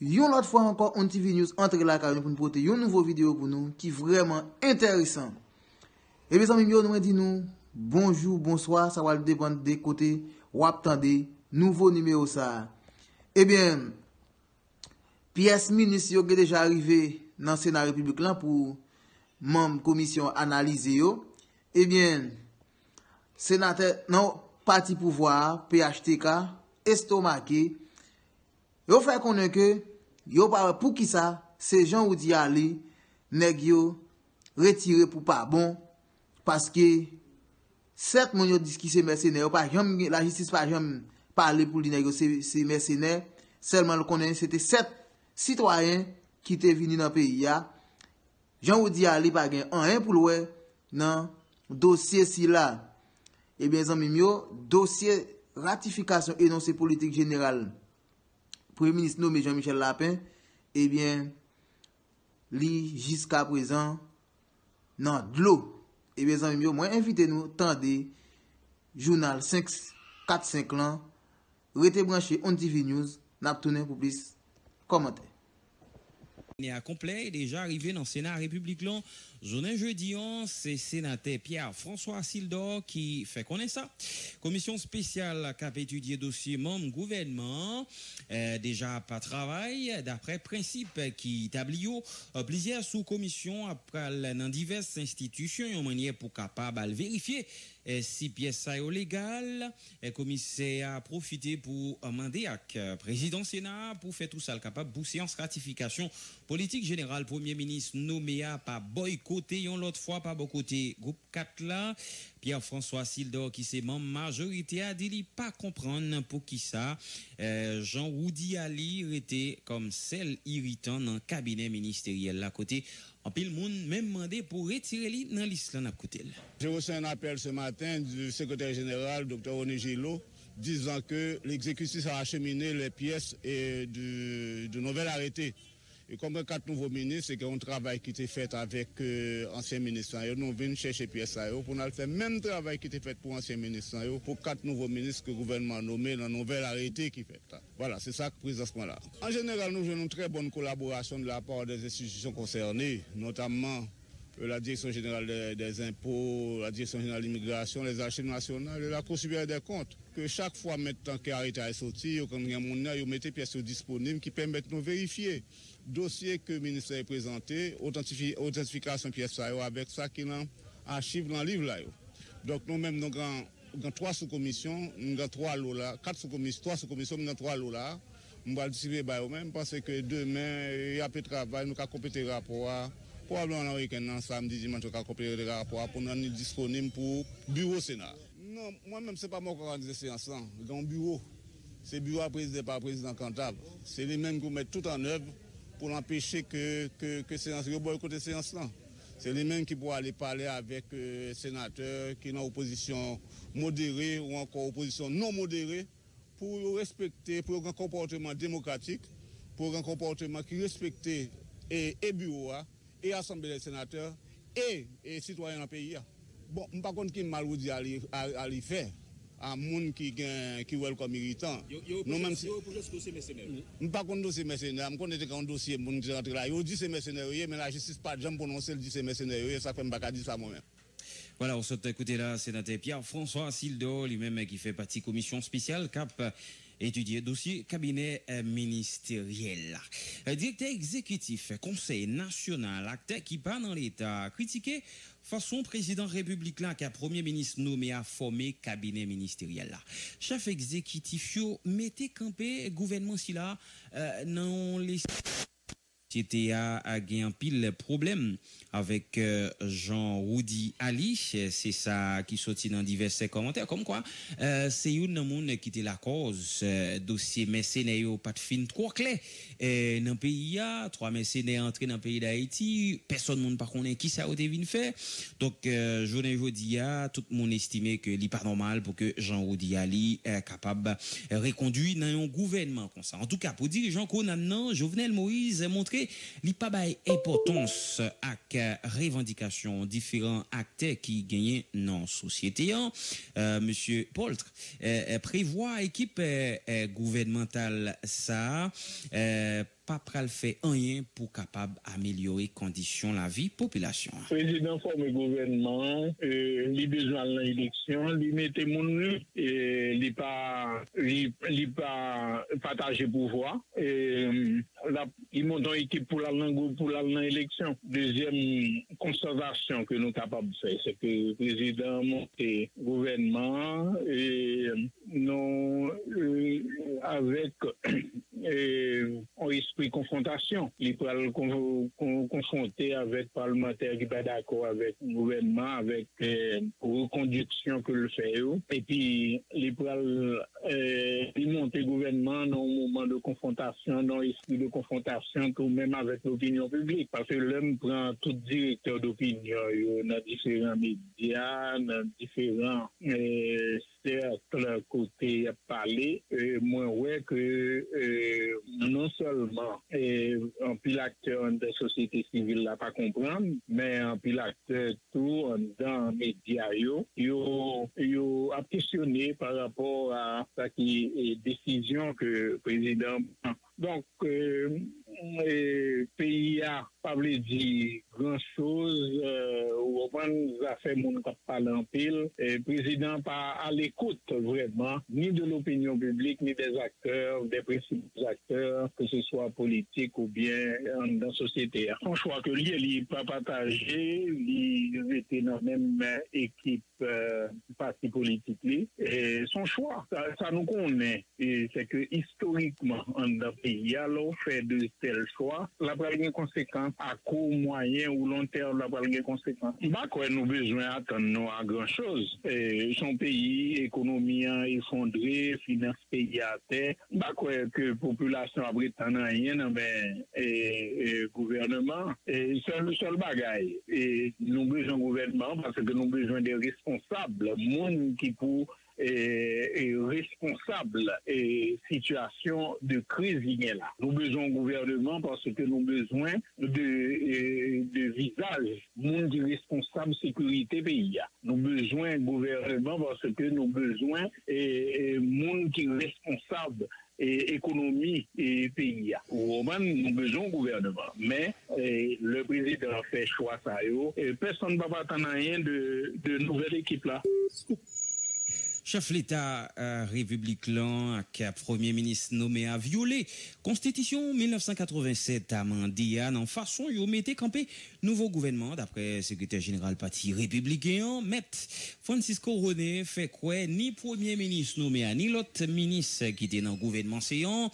Yon l'autre fois encore, on TV News entre la carrière pour nous porter une nouvelle vidéo pour nous qui est vraiment intéressant. Et bien, amis, nous dit nous bonjour, bonsoir, ça va dépendre des côtés ou attendez nouveau numéro ça. Eh bien, pièce ministre est déjà arrivé dans le Sénat républicain pour membre commission analyser yo. Eh bien, sénateur non parti pouvoir PHTK estomaqué yo fait connaître que yo pas pour qui ça c'est Jean ou dit aller nèg yo retiré pour pas bon parce que sept moun yo dit qui c'est mercenaire pas jamais la justice pas jamais parler pour nèg yo c'est mercenaire seulement le connaît c'était sept citoyens qui étaient venus dans pays ya Jean ou dit aller pas gain un pour le dans dossier si là. Eh bien, amis mio, dossier ratification énoncé politique générale, Premier ministre nommé Jean-Michel Lapin, eh bien, li jusqu'à présent, non, de l'eau. Eh bien, amis mio, moi, invitez-nous, tendez, journal 545 lan, rete branché on TV News, n'a tourné pour plus commentaires. À complet déjà arrivé dans le Sénat républicain. Journée jeudi, c'est sénateur Pierre-François Sildor qui fait connaître ça. Commission spéciale qui a étudié dossier membre gouvernement, déjà pas travail, d'après principe qui établit plusieurs sous-commissions après dans diverses institutions, une manière pour capable de vérifier si pièces ça est légal. Commissaire a profité pour demander à président Sénat pour faire tout ça capable pour séance ratification politique générale. Premier ministre nommé à pas boycotté yon l'autre fois pas côté groupe 4 là. Pierre-François Sildor qui c'est membre majorité a dit pas comprendre pour qui ça Jean-Woudi Ali était comme celle irritant dans le cabinet ministériel là côté. En pile monde même demandé pour retirer lui dans liste là côté. J'ai reçu un appel ce matin du secrétaire général Dr René Gillot disant que l'exécutif a acheminé les pièces de nouvel arrêté. Et comme 4 nouveaux ministres, c'est un travail qui était fait avec anciens ministres. Nous venons chercher pièces pour nous faire le même travail qui était fait pour anciens ministres, pour 4 nouveaux ministres que le gouvernement a nommés dans le nouvel arrêté qui fait. Voilà, c'est ça que présentement là. En général, nous avons une très bonne collaboration de la part des institutions concernées, notamment la Direction générale des impôts, la Direction générale de l'immigration, les archives nationales et la Cour supérieure des comptes. Que chaque fois maintenant qu'arrêté à sortir, quand il y a mon ils mettent pièces disponibles qui permettent de nous vérifier. Dossier que le ministère a présenté, authentification pièces avec ça qui est dans archive dans le livre là. Donc nous-mêmes, nous avons 3 sous-commissions, nous avons 3 lots là, 4 sous-commissions, 3 sous-commissions, nous avons 3 lots là. Nous allons distribuer même parce que demain, il y a peu de travail, nous allons compléter le rapport. Probablement dans le week-end, samedi, dimanche, nous allons compléter le rapport pour nous rendre disponible pour le bureau Sénat. Non, moi-même, ce n'est pas moi qui organise ces séances. Dans le bureau, c'est le bureau présidé par le président comptable. C'est les mêmes qui mettent tout en œuvre pour empêcher que séance boycotter séance là. C'est les mêmes qui pourront aller parler avec sénateurs qui sont en opposition modérée ou encore opposition non modérée pour respecter, pour un comportement démocratique, pour un comportement qui respecte et bureau et assemblée des sénateurs et citoyens dans le pays. Bon, je ne sais pas qui mal vous dit à l'y faire. À monde qui veulent comme irritant. Non même si nous pas contre dossier mercenaire, on connaît un dossier monde qui rentre là. Yo dit c'est mercenaire mais la justice pas jamais prononcer dit c'est mercenaire ça fait pas dire ça moi-même. Voilà, on saute écouter là sénateur Pierre-François Sildor lui-même qui fait partie commission spéciale cap étudier dossier cabinet ministériel. Directeur exécutif conseil national acteur qui part dans l'état critiqué façon président républicain qui a premier ministre nommé à former cabinet ministériel là. Chef exécutif yo mettez campé gouvernement si là non les a gagné un pile problème avec Jean-Woudi Ali, c'est ça qui sortit dans divers commentaires comme quoi c'est une monde qui était la cause dossier mercenaires pas de fin trop clair dans le pays a 3 mercenaires entrés dans le pays d'Haïti, personne monde pas connaît qui ça a devine faire. Donc journée jeudi a tout le monde estimé que li pas normal pour que Jean-Woudi Ali capable reconduire dans un gouvernement comme ça. En tout cas pour dirigeant qu'on a non Jovenel Moïse montré li pa bay importance ak revendication différents acteurs qui gagnent dans société. Monsieur Poltre prévoit équipe gouvernementale ça pas pral fait rien pour capable améliorer conditions la vie population. Président forme gouvernement, il besoin de l'élection, il mettait mon et il pas partager pouvoir et il monte une équipe pour l'élection. Deuxième conservation que nous sommes capables de faire, c'est que le président monte gouvernement et nous avec un esprit de confrontation. Il peut confronter avec parlementaires qui sont d'accord avec le gouvernement, avec reconduction que le fait. Et puis, il peut monter le gouvernement dans un moment de confrontation, dans l'esprit de confrontation, tout même avec l'opinion publique. Parce que l'homme prend tout directeur d'opinion dans différents médias, dans différents cercles côté parler. Moi, ouais, que non seulement un pile acteur de la société civile n'a pas comprendre, mais un pile acteur tout dans les médias, yo a questionné par rapport à sa décision que le président prend. Donc, le pays a pas voulu dire grand-chose, ou a fait mon cap parler en pile. Le président pas à l'écoute vraiment, ni de l'opinion publique, ni des acteurs, des principaux acteurs, que ce soit politique ou bien dans la société. Son choix que lui, il n'est pas partagé, il était dans la même équipe parti politique. Et son choix, ça nous connaît. Et c'est que historiquement, dans le pays, alors fait de tels choix, la première conséquence à court, moyen ou long terme, la première conséquence. Bah, quoi, nous besoin d'attendre à grand chose. Son pays, économie effondrée, finance pays à terre. Bah, quoi, que population a prétendant rien, mais gouvernement, seul bagaille. Et nous besoin de gouvernement parce que nous besoin des responsables, monde qui pour responsable et situation de crise là. Nous besoin de gouvernement parce que nous besoin de visage, monde responsable sécurité pays. Nous besoin de gouvernement parce que nous besoin monde qui responsable et économie et pays. Ou même nous besoin de gouvernement. Mais le président fait choix ça et personne ne va pas attendre rien de nouvelle équipe là. Chef l'État République lan qui a premier ministre nommé à violer Constitution 1987 à Mandia en façon yo mette campé nouveau gouvernement d'après secrétaire général parti républicain Maître Francisco René fait quoi ni premier ministre nommé à ni l'autre ministre qui était dans gouvernement séant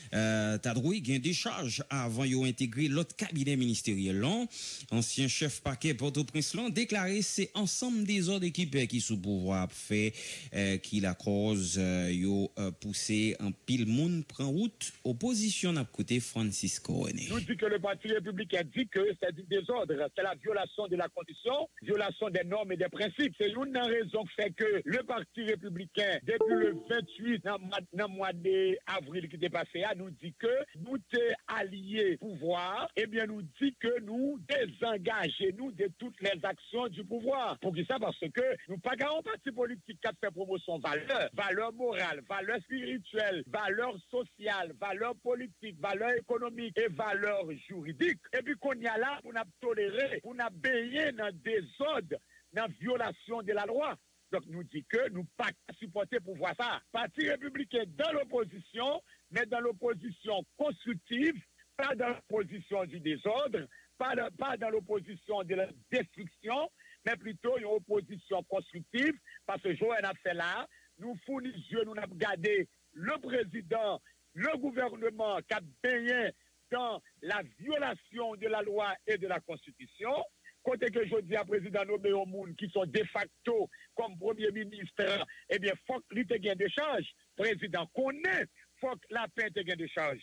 t'a droit gain des charges avant yo intégrer l'autre cabinet ministériel là ancien chef parquet Port-au-Prince là déclaré c'est ensemble des autres équipes qui sous pouvoir fait qui la cause yo poussé en pile monde prend route opposition à côté Francisco René. Nous dit que le parti républicain dit que c'est du désordre, c'est la violation de la constitution, violation des normes et des principes. C'est une raison qui fait que le parti républicain depuis le 28 dans le mois d'avril qui est passé nous dit que nous sommes alliés pouvoir et bien nous dit que nous désengageons nous de toutes les actions du pouvoir. Pour qui ça parce que nous pas un parti politique qui fait promotion valeur morale, valeur spirituelle, valeur sociale, valeur politique, valeur économique et valeur juridique. Et puis qu'on y a là, pour nous tolérer, pour nous baigner dans des ordres, dans violation de la loi. Donc nous dit que nous pas supporter pour voir ça. Parti républicain dans l'opposition, mais dans l'opposition constructive, pas dans l'opposition du désordre, pas dans l'opposition de la destruction, mais plutôt une opposition constructive, parce que Joël a fait là, nous fournissons, nous avons gardé le président, le gouvernement qui a baigné dans la violation de la loi et de la Constitution. Côté que je dis à président nommé au monde qui sont de facto comme premier ministre, eh bien, il faut que lui te gagne de charge. Président connaît, il faut que la paix te gagne de charge.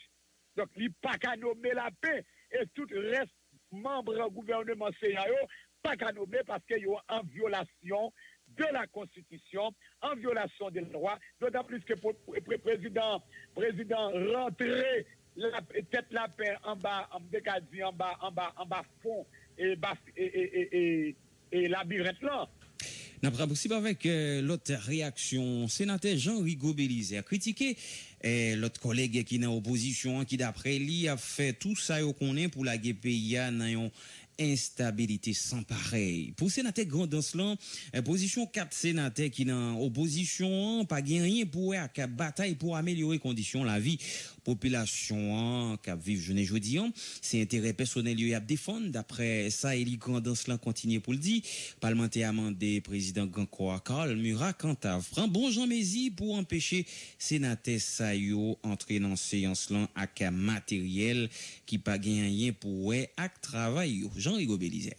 Donc, il n'y a pas qu'à nommer la paix et tout le reste membre du gouvernement CAO, pas qu'à nommer parce qu'il y a en violation de la Constitution, en violation des lois, d'autant plus que le président rentrer la tête la paix en bas, en décadie, en bas fond et labyrinthe là. N'a pas possible avec l'autre réaction. Sénateur Jean-Rigaud Belize a critiqué l'autre collègue qui est dans l'opposition, qui d'après lui a fait tout ça qu'on est pour la pays dans une instabilité sans pareil. Pour sénateur Grandenslan, position 4 sénateurs qui dans opposition, pas rien pour à bataille pour améliorer conditions la vie population qui vivent jeudi c'est intérêt personnel y a défendre d'après ça Eli Grandenslan continue pour le dire parlementaire amendé président Gankoa Karl Murat Kantav prend bon Jean Mézi pour empêcher sénateur Sayo entrer dans séance là avec matériel qui pas gagné pour ak travail Jean-Rigaud Belize.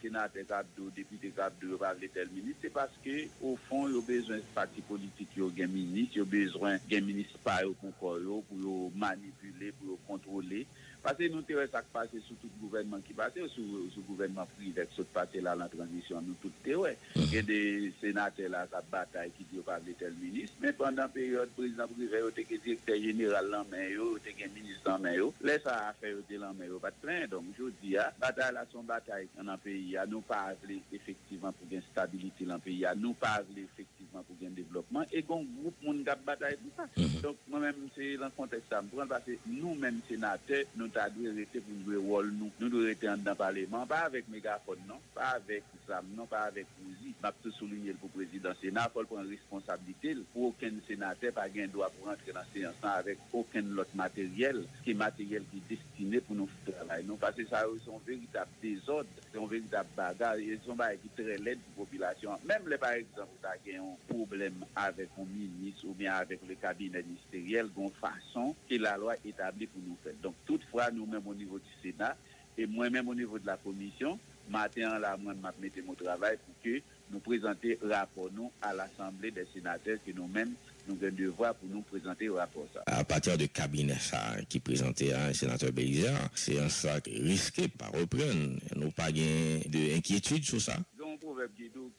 Sénateur Gabdo, député Gabdo, parler tel ministre, c'est parce que, au fond, il y a besoin de parti politique, il y a ministre, il y a besoin d'un ministre pour manipuler, pour contrôler. Parce que nous intéressons à passer sur tout le gouvernement qui passe, sur le gouvernement privé, sur le passé là, la transition, nous tout théorie. Il y a des sénateurs là, qui bataille, qui disent parler tel ministre, mais pendant la période, le président privé, il y a des directeurs généraux en main, il y a des ministres en main, laisse ça à faire en main, pas de plein. Donc, je dis, la bataille là, son bataille dans le pays, nous pas effectivement pour une stabilité dans le pays, nous pas effectivement pour un développement, et qu'on groupe monde qui bataille pour ça. Donc, moi-même, c'est dans le contexte ça, parce que nous-mêmes, sénateurs, nous devons rester pour jouer rôle, nous devons rester dans le Parlement, pas avec mégaphone, non, pas avec Sam, non, pas avec Ouzi. Je vais souligner pour le président Sénat, il faut prendre responsabilité pour aucun sénateur pas gain droit pour entrer dans la séance avec aucun autre matériel, qui est matériel qui est destiné pour nous faire travailler. Non, parce que ça, c'est un véritable désordre, c'est un véritable bagarre, ils sont pas qui très laid pour la population. Même les, par exemple, qui ont un problème avec un ministre ou bien avec le cabinet ministériel, d'une façon que la loi établit pour nous faire. Donc, toutefois, nous-mêmes au niveau du Sénat et moi-même au niveau de la commission, matin là, moi, je mettais mon travail pour que nous présenter rapport nous à l'Assemblée des sénateurs que nous-mêmes nous avons devoir pour nous présenter le rapport ça. À partir du cabinet ça qui présentait un sénateur Belize, c'est un sac risqué par reprendre. Nous pas d'inquiétude sur ça. Un proverbe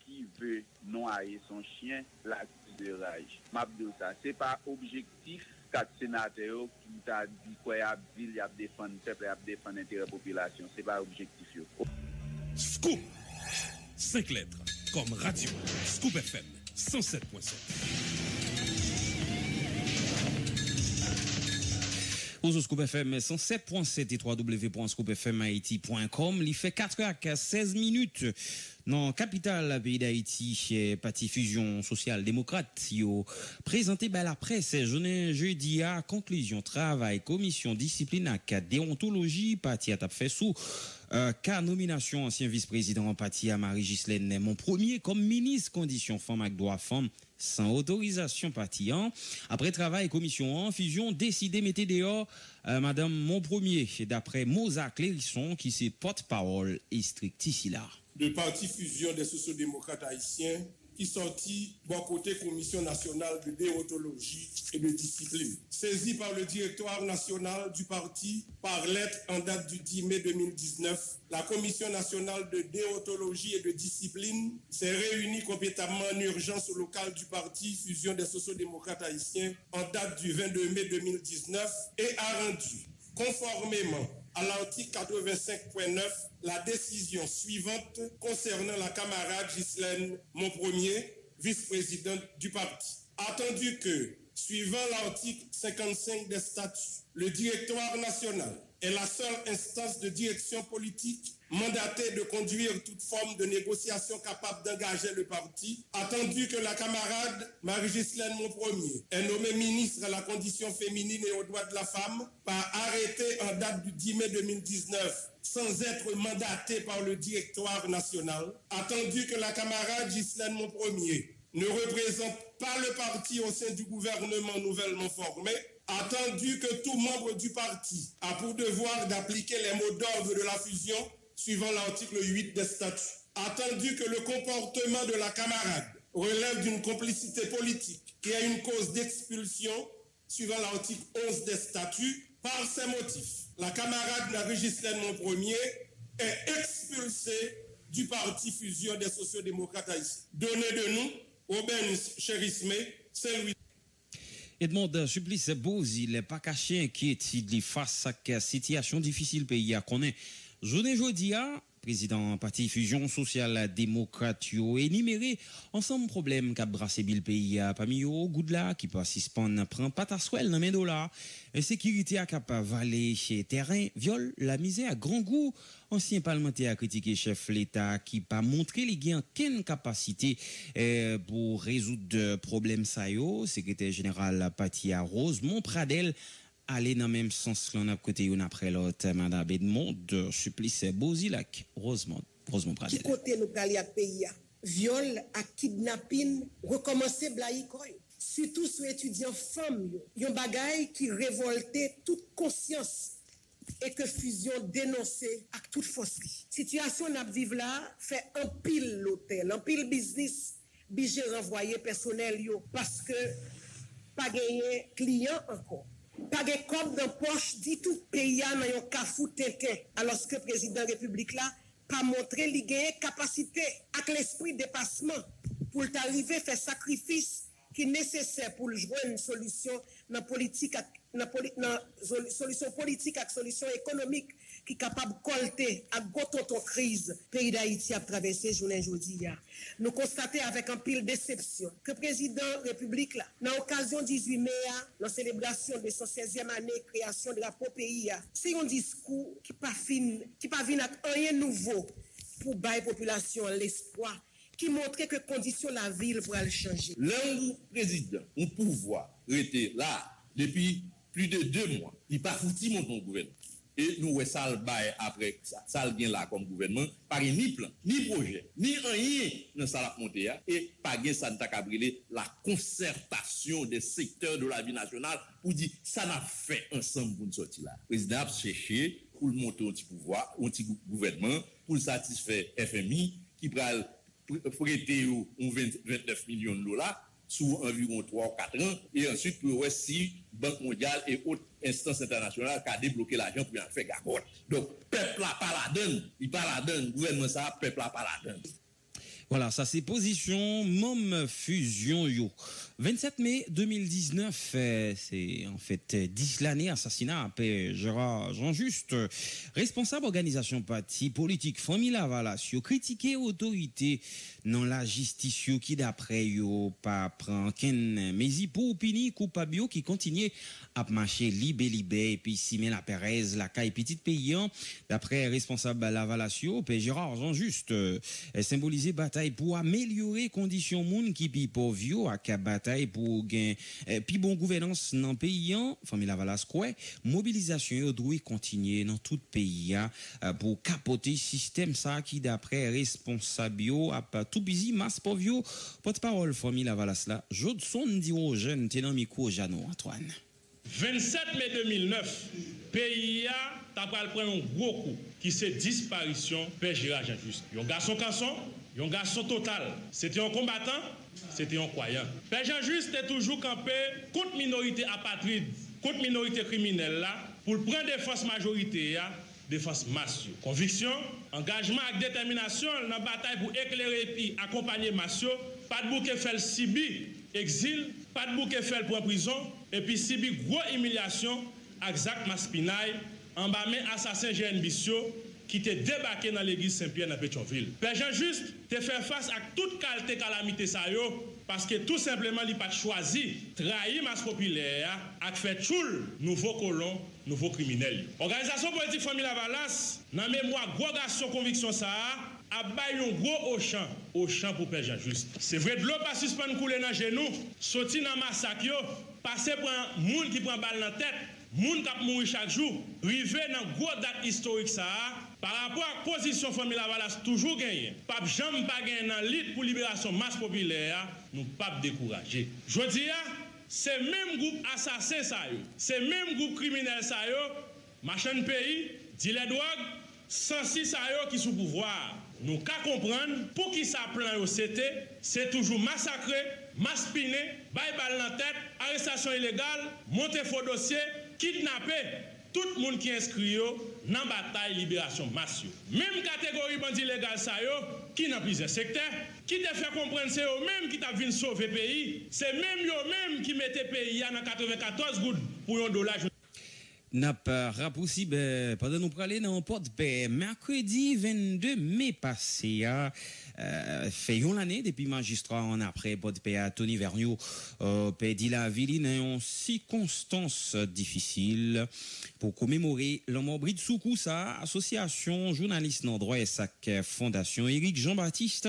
qui veut noyer son chien, l'accuse de rage. M'abdou ça, c'est pas objectif. 4 sénateurs qui t'a dit quoi y a défendre peuple, y a défendre l'intérêt de la population, c'est pas objectif. Scoop 5 lettres comme radio Scoop FM 107.7. Aux Scoop FM 107.7 et www.scoopfmhaiti.com. Il fait 4h16 minutes. Dans capitale pays d'Haïti, parti fusion social démocrate, yo présenté par la presse jeudi à conclusion travail commission discipline à déontologie parti a fait sous cas nomination ancien vice-président parti à Marie-Ghislaine mon premier comme ministre conditions femmes avec droit femmes sans autorisation parti après travail commission en fusion décidé mettre dehors madame mon premier d'après Mosa Clérisson qui c'est porte-parole et strict ici là. Le parti fusion des sociodémocrates haïtiens qui sortit bon côté Commission nationale de déontologie et de discipline. Saisi par le directoire national du parti par lettre en date du 10 mai 2019, la Commission nationale de déontologie et de discipline s'est réunie compétemment en urgence au local du parti fusion des sociodémocrates haïtiens en date du 22 mai 2019 et a rendu, conformément à l'article 85.9, la décision suivante concernant la camarade Ghislaine Monpremier, vice-présidente du parti. Attendu que, suivant l'article 55 des statuts, le directoire national est la seule instance de direction politique mandatée de conduire toute forme de négociation capable d'engager le parti, attendu que la camarade Marie-Ghislaine Monpremier est nommée ministre à la condition féminine et aux droits de la femme par arrêté en date du 10 mai 2019 sans être mandatée par le directoire national, attendu que la camarade Ghislaine Monpremier ne représente pas le parti au sein du gouvernement nouvellement formé, attendu que tout membre du parti a pour devoir d'appliquer les mots d'ordre de la fusion suivant l'article 8 des statuts, attendu que le comportement de la camarade relève d'une complicité politique qui a une cause d'expulsion suivant l'article 11 des statuts, par ces motifs, la camarade Marie-Ghislaine Monpremier est expulsée du parti fusion des sociodémocrates haïtiens. Donnez de nous, Aubin Chérisme, Saint-Louis. Edmond Supplice Bouzi, il n'est pas caché inquiétude face à la situation difficile pays à connaître. Journée jeudi, président parti Fusion Sociale Démocrate yo énuméré ensemble problème qu'a brassé le pays à parmi yo Goudla qui pas suspendre prend pas ta swell dans main dollar insécurité à cap valer chez terrain viol la misère à grand goût ancien parlementaire a critiqué chef l'État qui pas montré les gains aucune capacité pour résoudre problème ça yo secrétaire général Patia Rosemont Pradel aller dans le même sens l'on a côté une après l'autre madame Bedmont de supplice Bozilac Rosemont Pradel qui côté nous aller à pays viol à kidnapping recommencer blaïkoy surtout sur étudiants femmes yon bagay qui révoltait toute conscience et que fusion dénoncée à toute forcerie situation n'a vivre là fait un pile l'hôtel un pile business bijé renvoyer personnel yo parce que pas gagné client encore pas de comme dans poche dit tout pays dans yon kafou tété alors que président république là pas montrer li gagne capacité avec l'esprit dépassement pour t'arriver faire sacrifice qui est nécessaire pour jouer une solution dans politique solution politique avec solution économique qui est capable de colter à gototon crise pays d'Haïti a traversé journée aujourd'hui. Nous constatons avec un pile déception que le président République là dans l'occasion 18 mai dans la célébration de son 16e année création de la pays c'est un discours qui pas vient avec rien nouveau pour bailler population l'espoir qui montrait que conditions la ville pour aller changer. Le président, on pouvoir rester là depuis plus de 2 mois. Il pas foutu mon gouvernement. Et nous, ça le bail après ça le bien là comme gouvernement, pas ni plan, ni projet, ni rien dans ça la montée et pas gain ça t'a cabriller la concertation des secteurs de la vie nationale pour dire ça n'a fait ensemble pour nous sortir là. Le président a cherché pour le monter un petit pouvoir, un petit gouvernement pour satisfaire FMI qui pral prêter 29 millions de dollars sur environ 3 ou 4 ans et ensuite pour voir si Banque mondiale et autres instances internationales qui a débloqué l'argent pour faire gagote. Donc peuple là pas la donne, il pas la donne, gouvernement ça peuple là pas la donne. Voilà, ça c'est position Mom Fusion yo. 27 mai 2019, c'est en fait 10 l'année assassinat après Gérard Jean-Just, responsable organisation parti politique Famille Lavalas, yo critiqué autorité dans la justice yo qui d'après yo pas prend ken mezi pour pini coupable qui continue à marcher libé et puis Simen la Perez la caille petite paysan d'après responsable Lavalas yo Gérard Jean-Just symbolisé bataille pour améliorer conditions moun qui pi pauvre à bataille pour gain puis bon gouvernance dans pays famille Lavalas quoi mobilisation doit continuer dans tout pays pour capoter système ça qui d'après responsable a tout busy masse pauvre porte-parole famille Lavalas là Jodson dit aux jeunes tenant micro Jano Antoine 27 mai 2009 pays a prendre un gros coup qui c'est disparition Père Gérard Jean-Just un garçon total c'était un combattant c'était un croyant. Père Jean-Just est toujours campé contre minorité apatride, contre minorité criminelle là, pour prendre défense majorité, défense masse. Conviction, engagement et détermination dans la bataille pour éclairer et accompagner masse. Pas de bouquet fait le Sibi, exil, pas de bouquet fait pour prison, et puis Sibi, gros humiliation, exact Maspinaï, en bas mais assassin Jean Bissio, qui t'est débarqué dans l'église Saint-Pierre dans Pétionville. Père Jean-Just te fait face à toute qualité calamité ça yo parce que tout simplement il pas choisi trahir masse populaire et fait choule nouveau colon, nouveau criminel. Organisation politique Famille Lavalas dans mémoire gros garçon conviction ça a baillé un gros au champ pour Père Jean-Just. C'est vrai de l'eau pas suspendre couler dans genou, sorti dans massacre yo, passer pour un monde qui prend balle dans tête. Moun kap mouri chaque jour, rivé dans gros date historique ça, par rapport à la position famille Lavalas toujours gagné. Pas jamais pas gagné dans lutte pour libération masse populaire, nous pas décourager. Je dis c'est même groupe assassin ça yo, c'est même groupe criminel ça yo, machin pays, dealer drogue, 106 ça yo qui sous pouvoir. Nous qu'à comprendre pour qui ça plan yo c'était, c'est toujours massacrer, maspiner, bail balle dans tête, arrestation illégale, monter faux dossier, kidnapper tout le monde qui inscrit dans la bataille libération masse. Même catégorie bandit légal ça yo qui dans plusieurs secteurs, qui te fait comprendre c'est eux même qui t'a venu sauver pays, c'est même eux même qui mettait pays dans 94 gouttes pour $1. n'a pas possible pendant nous parler dans Port-de-Paix mercredi 22 mai passé fait une année depuis magistrat en après Port-de-Paix à Tony Vergniaud dit la ville dans une circonstance difficile pour commémorer la mort de Soukoussa association journaliste dans droit et sac fondation Éric Jean-Baptiste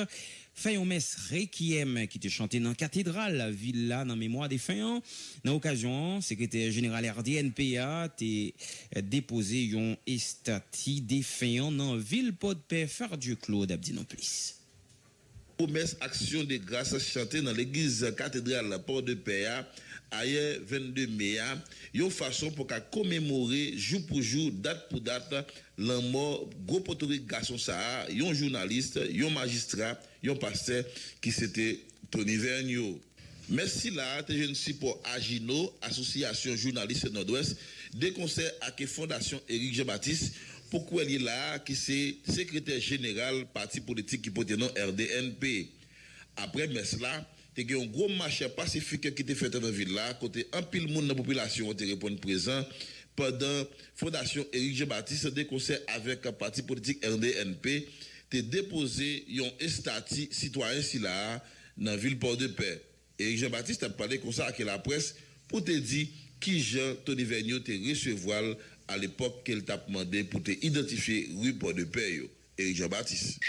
fait un messe requiem qui était chanté dans la cathédrale la villa dans mémoire des faits dans l'occasion secrétaire général RDNPA t'est déposé un statut des faits dans ville Port-de-Paix Ferdieu Claude Abdinoplis. Promesse action de grâce chantée dans l'église cathédrale Port-de-Paix hier 22 mai une façon pour commémorer jour pour jour date pour date la mort gros portorique garçon ça un journaliste un magistrat un pasteur qui c'était Tony Vergniaud. Merci là te jeune si pour Agino association journaliste nord-ouest des conseils à que fondation Éric Jean-Baptiste pourquoi il est là qui c'est secrétaire général parti politique qui porte nom RDNP. Après messe là il y a un gros marché pacifique qui était fait dans la ville là côté un pile monde dans la population te répondre présent pendant fondation Éric Jean-Baptiste des conseils avec un parti politique RDNP te déposé un statut citoyen si là dans ville Port-de-Paix. Éric Jean-Baptiste a parlé comme ça avec la presse pour te dire qui Jean Tony Vergniaud te recevoir à l'époque qu'elle t'a demandé pour te identifier rue Port-de-Paix. Éric Jean-Baptiste.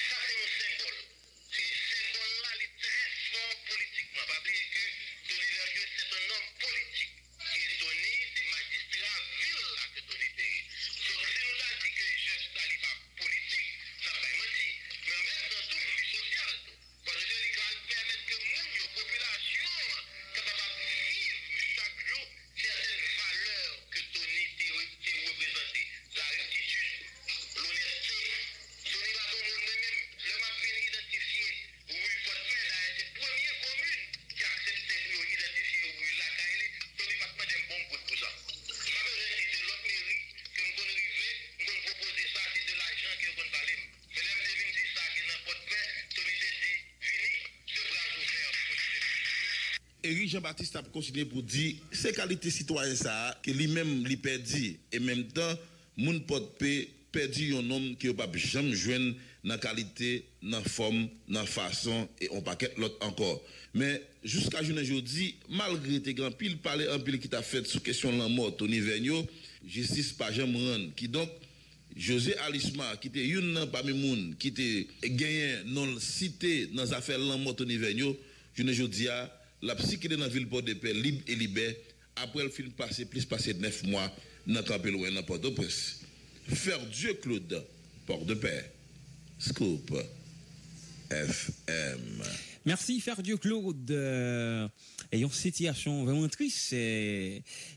Éric Jean-Baptiste a continué pour dire c'est qualité citoyen ça que lui-même lui perdu et en même temps moun Port-de-Paix perdu un homme qui pas jamais joindre dans qualité, dans forme, dans façon et on paquet l'autre encore. Mais jusqu'à aujourd'hui, malgré tes grands pile parler un pile qui t'a fait sur question de la mort Tony Vergniaud, justice pas jamais rendre qui donc José Alisma qui était une parmi moun qui était gagné non cité dans affaire la mort Tony Vergniaud, je ne dis la psyché dans la ville Port-de-Paix libre et libère après le film passé plus passé 9 mois dans Campé loin dans Port-au-Prince. Ferdieu Claude Port-de-Paix. Scoop FM. Merci Ferdieu Claude. Et une situation vraiment triste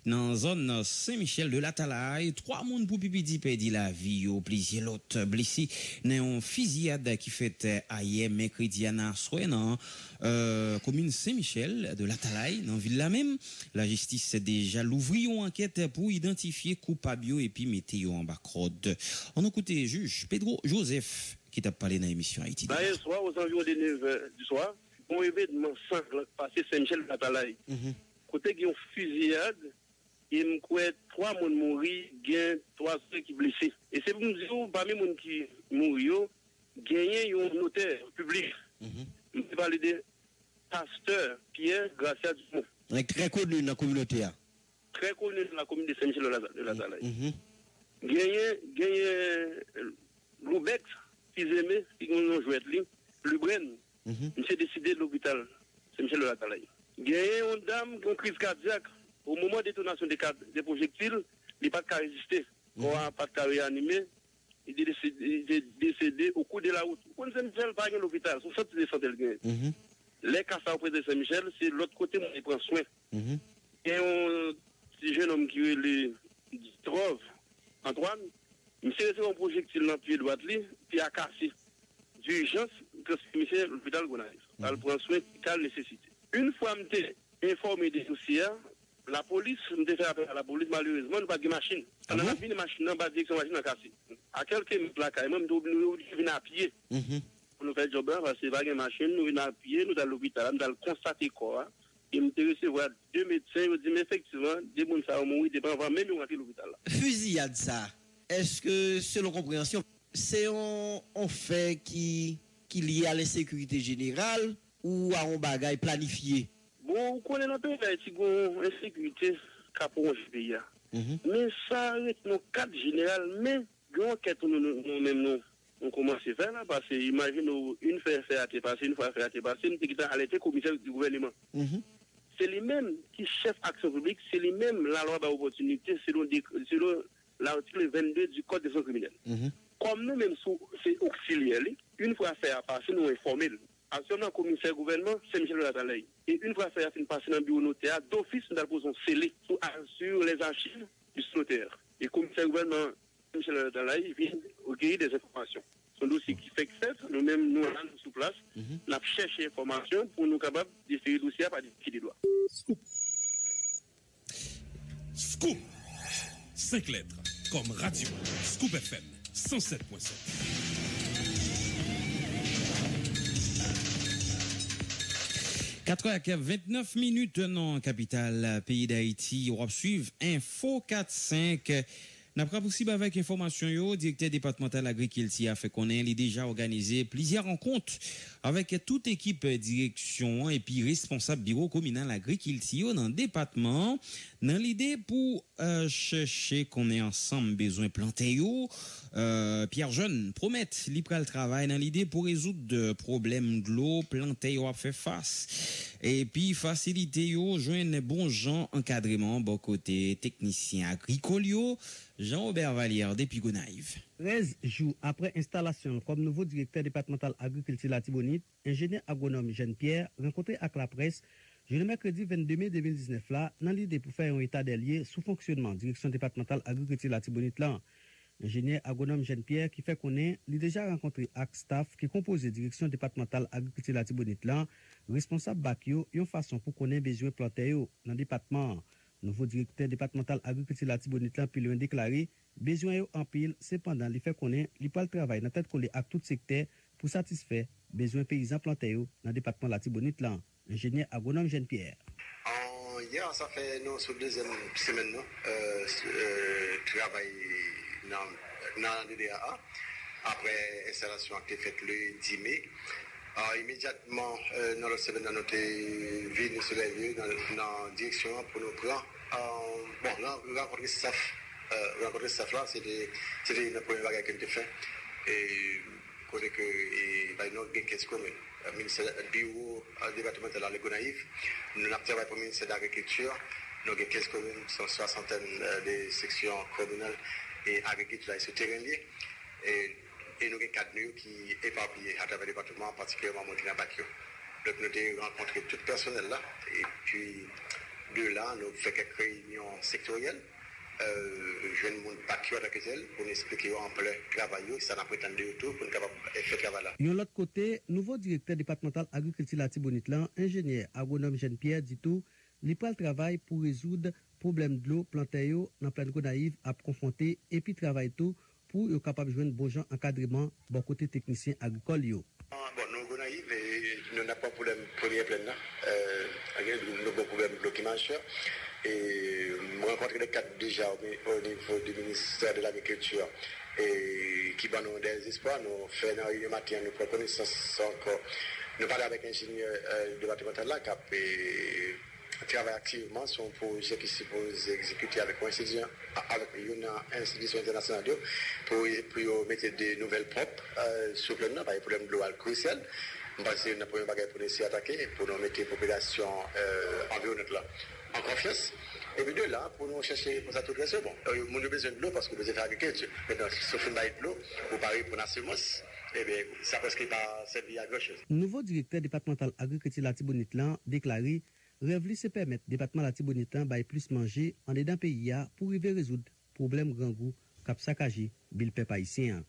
dans la zone Saint-Michel de la Talaye. 3 personnes pour Pipidi perdit la vie au plaisir l'autre blessé dans une fusillade qui fait hier mercredi à Soin commune Saint-Michel de la Talaye dans ville là même. La justice déjà l'ouvri une enquête pour identifier coupable et puis mettre en backrode. On écoute juge Pedro Joseph qui t'a parlé dans l'émission Haïti. Hier soir, aux environs des 9h du soir, un événement sanglant passé Saint-Michel de la Talaye. Côté qui ont fusillade, il me croit 3 personnes mourir, il 3 qui blessés. Et c'est pour nous dire, parmi les gens qui mourent, gagné un notaire public. Je parle de pasteur Pierre Gracia Dumont. Très connu dans la communauté. Très connu dans la commune de Saint-Michel de la Talaye. Gagné Loubex, fils aimé, qui ont joué le Bren. Monsieur décidé de l'hôpital Saint-Michel de la Talaye. Il y a une dame qui a une crise cardiaque. Au moment de détonation des projectiles, il n'a pas de résister. Il n'a pas de réanimer. Il est décédé au cours de la route. Quand Saint-Michel va à l'hôpital, son centre de santé. Les cas auprès de Saint-Michel, c'est l'autre côté où il prend soin. Il y a un petit jeune homme qui trouve Antoine. Il s'est reçu un projectile dans le pied droit, puis a cassé. D'urgence, transmis à l'hôpital Gonaïves. Elle prend soin qu'elle nécessite. Une fois que je informé des dossiers, la police, nous fait appel à la police, malheureusement, nous n'avons pas de machine. On a vu une machine, dans la direction machine cassée. À quelques minutes, là, même nous venons à pied. Pour nous faire le job, parce que pas de machine, nous venons à pied, nous allons à l'hôpital, nous allons constater quoi. et me recevoir 2 médecins, me dit mais effectivement, des gens ça ont mouru, des gens même rentrer l'hôpital là. Fusillade ça. Est-ce que selon compréhension, c'est un fait qui lié à l'insécurité générale ou à un bagage planifié? Bon, on connaît un peu l'insécurité qu'a pour le pays. Mais ça reste dans le cadre général, mais l'enquête nous-mêmes on commence à faire là, parce que imagine une fois faire à passer, une fois faire à passer, nous sommes à commissaire du gouvernement. C'est lui-même qui chef action publique, c'est lui-même la loi d'opportunité selon l'article 22 du Code des sanctions criminelles. Comme nous-mêmes, c'est auxiliaire, une fois faire à passer, nous informons. Actuellement, le commissaire gouvernement, c'est Michel Latalaï. Et une fois faire une passer dans le bureau notaire, d'office, nous avons scellé sur les archives du notaire. Et le commissaire gouvernement, Michel Latalaï, vient recueillir des informations. Son dossier qui fait que c'est, nous-mêmes, nous allons sur place, nous avons cherché des informations pour nous capables de faire le dossier par des doigts. Scoop. 5 lettres, comme radio. Scoop FM, 107.7. 4h29 minutes dans capitale pays d'Haïti. On va suivre Info 45. N'a pas possible avec information yo, directeur départemental agriculture a fait connaître, il a déjà organisé plusieurs rencontres avec toute équipe direction et puis responsable bureau communal agriculture dans le département dans l'idée pour chercher qu'on ait ensemble besoin planter yo. Pierre Jeune promet le travail dans l'idée pour résoudre problème de l'eau planter yo a fait face et puis faciliter yo joindre bon gens encadrement bon côté technicien agricole yo. Jean-Robert Vallière, depuis Gonaïve. 13 jours après installation comme nouveau directeur départemental agriculture la Tibonite, ingénieur agronome Jean-Pierre, rencontré avec la presse, le mercredi 22 mai 2019 là, dans l'idée pour faire un état des lieux sous fonctionnement direction départementale agriculture la Tibonite là. Ingénieur agronome Jean-Pierre qui fait connaître, il a déjà rencontré avec staff qui compose direction départementale agriculture la Tibonite là, responsable Bakio, une façon pour connaître besoin planter dans le département. Nouveau directeur départemental agriculture la Tibonite là puis lui déclaré besoin en pile cependant il fait connaître il pas le travail dans tête collé à tout secteur pour satisfaire besoin paysans plantés dans le département la Tibonite là. Ingénieur agronome Jean-Pierre. Hier ça fait nous sur deuxième semaine travail dans le DDA après installation qui est faite le 10 mai. Immédiatement, nous recevons notre ville sur les lieux dans la direction pour nous prendre. Bon, rencontrer staff là, c'était une première bagarre qui a été faite. Et côté que nous avons 15 communes. Le ministère du bureau départemental à Gonaïve, nous avons travaillé pour le ministère de l'Agriculture. Nous avons 15 communes, sont soixantaine de sections communales et agriculture sur terrain. Et nous avons 4 nœuds qui sont éparpillés à travers le département, particulièrement Montina Bakio. Donc nous avons rencontré tout le personnel là. Et puis de là, nous avons fait quelques réunions sectorielles. Je ne montre pas qui pour nous expliquer en plein travail, ça n'a pas été de retour pour nous faire le travail là. De l'autre côté, nouveau directeur départemental agriculture la Tibonite là, ingénieur agronome Jean-Pierre dit tout, il prend le travail pour résoudre problème de l'eau planté dans plein de Gonaïve à confronter et puis travail tout pour être capable de joindre bon gens encadrement bon côté technicien agricole yo. Bon, nous Gonaïve nous n'avons pas de problème premier plein là. Nous avons problème de documentation. Et nous rencontrons les cadres déjà au niveau du ministère de l'Agriculture et qui nous des espoirs. Nous faisons une réunion matin, nous prenons connaissance encore. Nous parlons avec l'ingénieur départemental là qui travaille activement sur un projet qui suppose exécuter avec une institution internationale pour mettre des nouvelles propres sur le plan, par le problème de l'eau crucial. Parce que nous première bagarre pour nous attaquer, pour nous mettre la population environnante là en confiance. Et puis de là, pour nous chercher pour ça toute question, bon, nous avons besoin de l'eau parce que nous avons fait l'agriculture. Maintenant, sauf une baille de l'eau, pour parler pour la semence, eh bien, ça presque pas servi à grand chose. Nouveau directeur départemental agriculture la Tibonite là déclaré rêve se permettre département la Tibonite là bail plus manger en dedans pays pour arriver résoudre problème grand goût cap sacagé bil peuple haïtien.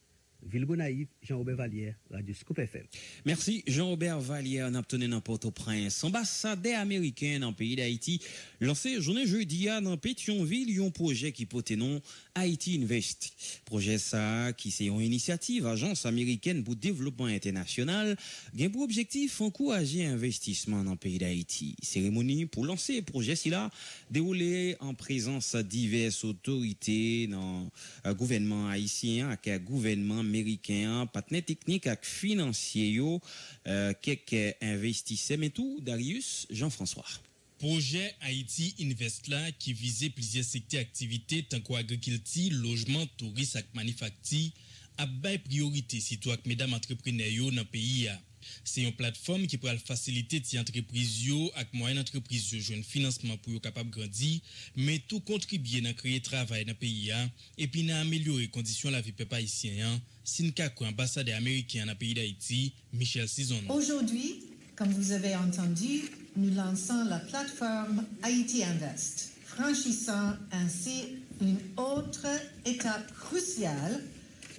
Villegonaïve, Jean-Robert Vallière, Radio Scoop FM. Merci Jean-Robert Vallière, on a obtenu dans Port-au-Prince. Ambassadeur américain dans le pays d'Haïti, lancé journée jeudi dans Pétionville, un projet qui porte nom Haïti Invest. Projet ça, qui c'est une initiative, agence américaine pour développement international, qui a pour objectif encourager investissement dans le pays d'Haïti. Cérémonie pour lancer le projet là déroulée en présence de diverses autorités dans le gouvernement haïtien avec le gouvernement américain, partenaires techniques et financiers, quelques investisseurs, mais tout, Darius Jean-François. Projet Haïti Invest là qui visait plusieurs secteurs d'activité tant qu'agriculture, logement, tourisme et manufacture a bail priorité surtout avec mesdames entrepreneurs dans le pays. C'est une plateforme qui pourra faciliter les entreprises et moyennes entreprises à jouer un financement pour être capable de grandir, mais tout contribuer à créer travail dans le pays et puis à améliorer les conditions de la vie des peuple haïtien. Sinkakou, ambassadeur américain dans le pays d'Haïti, Michel Cizon. Aujourd'hui, comme vous avez entendu, nous lançons la plateforme Haïti Invest, franchissant ainsi une autre étape cruciale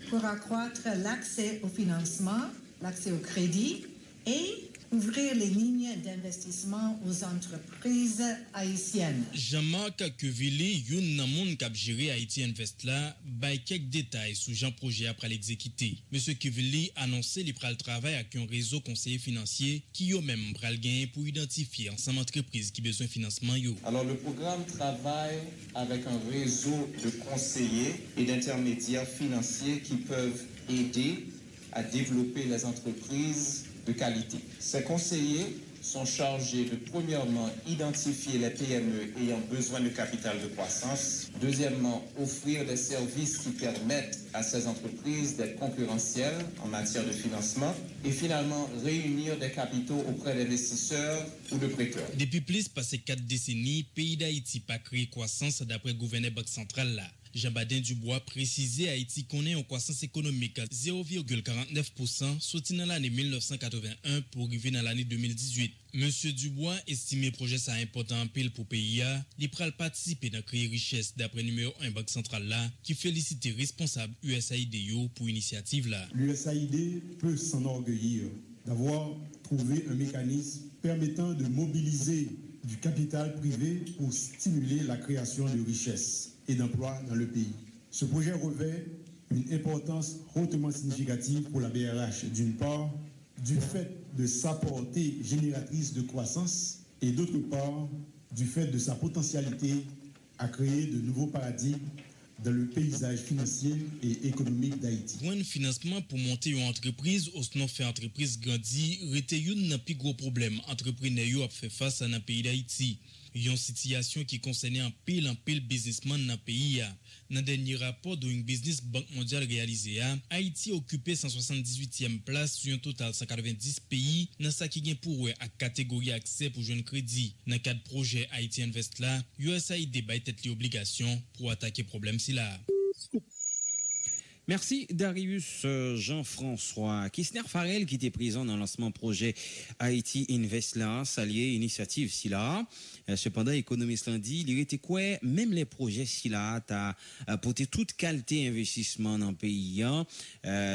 pour accroître l'accès au financement, l'accès au crédit et ouvrir les lignes d'investissement aux entreprises haïtiennes. Jean-Marc Queville, yon nan moun k'ap géré Haïti Invest là, bay quelques détails sur Jean projet après l'exécuter. Monsieur Queville annoncé li pral travail avec un réseau conseiller financier qui yo même pral gagner pour identifier ensemble entreprises qui besoin financement yo. Alors le programme travaille avec un réseau de conseillers et d'intermédiaires financiers qui peuvent aider à développer les entreprises de qualité. Ces conseillers sont chargés de premièrement identifier les PME ayant besoin de capital de croissance, deuxièmement offrir des services qui permettent à ces entreprises d'être concurrentielles en matière de financement et finalement réunir des capitaux auprès d'investisseurs ou de prêteurs. Depuis plus passé 4 décennies, pays d'Haïti pas créé croissance d'après le gouverneur Banque centrale là. Jean-Badin Dubois précisé Haïti connaît une croissance économique 0,49% sorti dans l'année 1981 pour arriver dans l'année 2018. Monsieur Dubois estimé projet ça important en pile pour pays il pral participer dans créer richesse d'après numéro 1 Banque centrale là qui félicite responsable USAID pour initiative là. L'USAID peut s'enorgueillir d'avoir trouvé un mécanisme permettant de mobiliser du capital privé pour stimuler la création de richesses et d'emplois dans le pays. Ce projet revêt une importance hautement significative pour la BRH, d'une part, du fait de sa portée génératrice de croissance et d'autre part, du fait de sa potentialité à créer de nouveaux paradigmes dans le paysage financier et économique d'Haïti. Pour un financement pour monter une entreprise, ou sinon faire entreprise grandir, rete yon nan pi gros problème entrepreneur a fait face à un pays d'Haïti. Une situation qui concernait un pile businessman dans le pays. Dans le dernier rapport de Business Banque mondiale réalisé, Haïti occupait 178e place sur un total 190 pays dans ce qui est pour à catégorie accès pour jeune crédit. Dans le cadre projet Haïti Invest là, USAID débat tête l'obligation pour attaquer problème si là. Merci Darius Jean-François. Kisner Farel qui était présent dans le lancement projet Haïti Invest là, salier initiative si là. Cependant, économiste l'a dit, il était quoi, même les projets si là, t'as apporté toute qualité investissement dans le pays,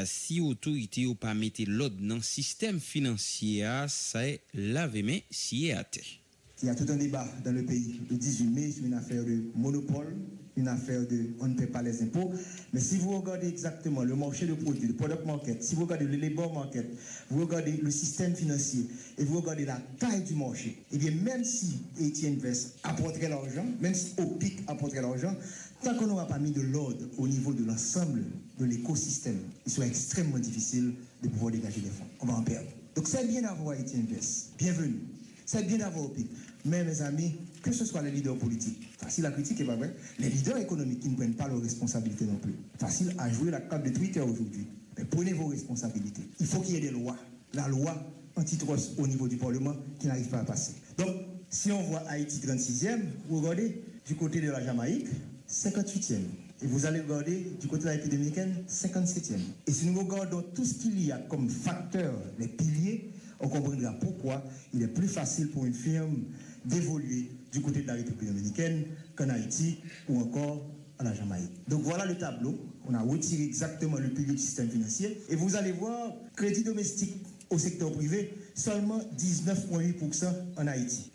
si autorité ou pas mettre l'ordre dans le système financier, ça est lavé mais si est athée. Il y a tout un débat dans le pays le 18 mai sur une affaire de monopole, une affaire de on ne paie pas les impôts. Mais si vous regardez exactement le marché de produits, le product market, si vous regardez le labor market, vous regardez le système financier et vous regardez la taille du marché, et bien même si Haïti Invest apporterait l'argent, même si OPIC apporterait l'argent, tant qu'on n'aura pas mis de l'ordre au niveau de l'ensemble de l'écosystème, il sera extrêmement difficile de pouvoir dégager des fonds. On va en perdre. Donc c'est bien d'avoir Haïti Invest. Bienvenue. C'est bien d'avoir OPIC. Mais mes amis, que ce soit les leaders politiques, facile à critiquer, pas vrai, les leaders économiques qui ne prennent pas leurs responsabilités non plus. Facile à jouer la carte de Twitter aujourd'hui. Mais prenez vos responsabilités. Il faut qu'il y ait des lois. La loi antitrust au niveau du Parlement qui n'arrive pas à passer. Donc, si on voit Haïti 36e, vous regardez du côté de la Jamaïque, 58e. Et vous allez regarder du côté de la République dominicaine, 57e. Et si nous regardons tout ce qu'il y a comme facteurs, les piliers, on comprendra pourquoi il est plus facile pour une firme d'évoluer du côté de la République dominicaine qu'en Haïti ou encore à la Jamaïque. Donc voilà le tableau. On a retiré exactement le pilier du système financier. Et vous allez voir, crédit domestique au secteur privé, seulement 19,8% en Haïti.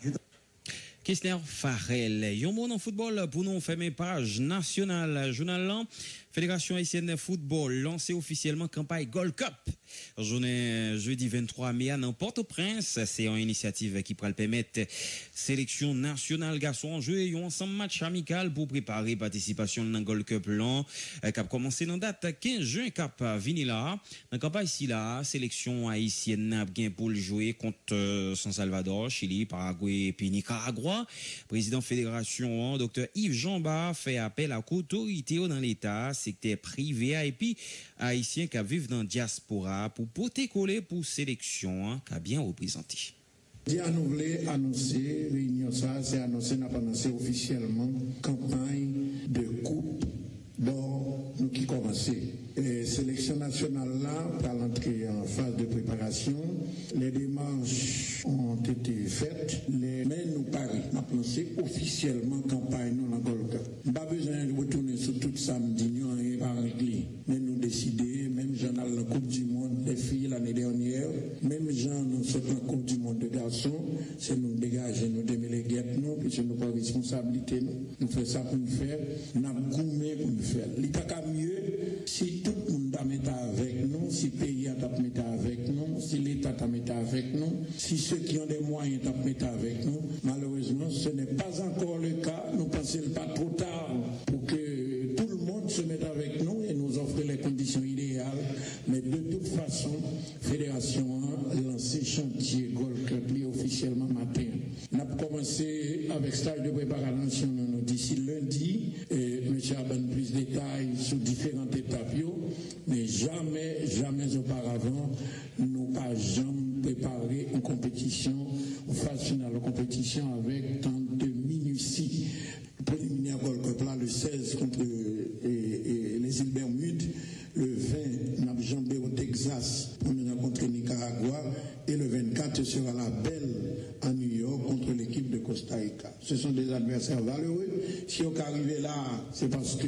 Kessler Farel, yon bon en football pour nous fermer page nationale. Journal Fédération haïtienne de football lancé officiellement campagne Gold Cup. Journée jeudi 23 mai dans Port-au-Prince. C'est une initiative qui pourra permettre sélection nationale garçons en jeu et un ensemble match amical pour préparer participation dans Gold Cup l'an. Cap commencé dans date 15 juin cap vinila. Dans campagne ici là, sélection haïtienne n'a bien pour jouer contre San Salvador, Chili, Paraguay et puis Nicaragua. Président fédération Dr Yves Jamba fait appel à l'autorité dans l'État, secteur privé et puis haïtiens qui vivent dans la diaspora pour porter coller pour sélection qui a bien représenté. Nous voulons annoncer, réunion ça, c'est annoncé, n'a pas annoncé officiellement campagne de coupe dont nous qui commencer. Sélection nationale là, pour l'entrée en phase de préparation, les démarches ont été faites, mais nous paris, nous avons lancé officiellement campagne nous dans Gold Cup. Pas besoin de retourner sur tout samedi, nous n'avons pas réglé, mais nous décider, même j'en ai la Coupe du Monde des filles l'année dernière, même j'en nous sommes la Coupe du Monde des garçons, c'est nous dégager, nous démêler guettes, nous, puisque nous pas responsabilité, nous faisons ça pour nous faire, nous avons gourmet pour nous faire. L'État a mieux, si tout le monde met avec nous, si le pays met avec nous, si l'État met avec nous, si ceux qui ont des moyens mettent avec nous, malheureusement, ce n'est pas encore le cas. Nous pensons pas trop tard pour que tout le monde se mette avec nous et nous offre les conditions idéales. Mais de toute façon, Fédération a lancé chantier Gold Cup officiellement matin. On a commencé avec stage de préparation d'ici lundi. Et M. a donné plus de détails sur différentes étapes. Mais jamais auparavant, nous pas jamais préparé une compétition, une phase finale de compétition avec tant de minutie. Préliminaire Gold Cup là, le 16 contre les îles Bermudes, le 20 nous avons jambé au Texas pour nous rencontrer Nicaragua et le 24 sera la belle à New York contre l'équipe de Costa Rica. Ce sont des adversaires valeureux. Si on arrive là, c'est parce que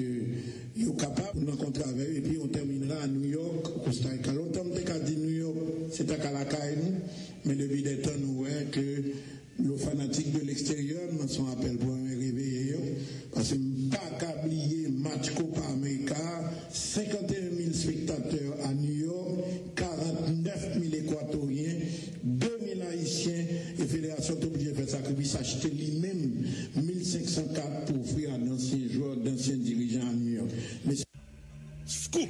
ils sont capables de rencontrer avec eux et puis on terminera à New York, Costa Rica. Longtemps on a dit New York, c'est à Calacaille, mais depuis des temps nous voyons que nos fanatiques de l'extérieur nous sont appelés pour me réveiller parce que pas qu'à oublier match Copa América, 51 000 spectateurs à New York, 49 000 Équatoriens, 2 000 Haïtiens et Fédération est obligée de faire sacrifice, acheter lui-même 1504 pour offrir à d'anciens joueurs, d'anciens dirigeants à New York. Mais... Scoop!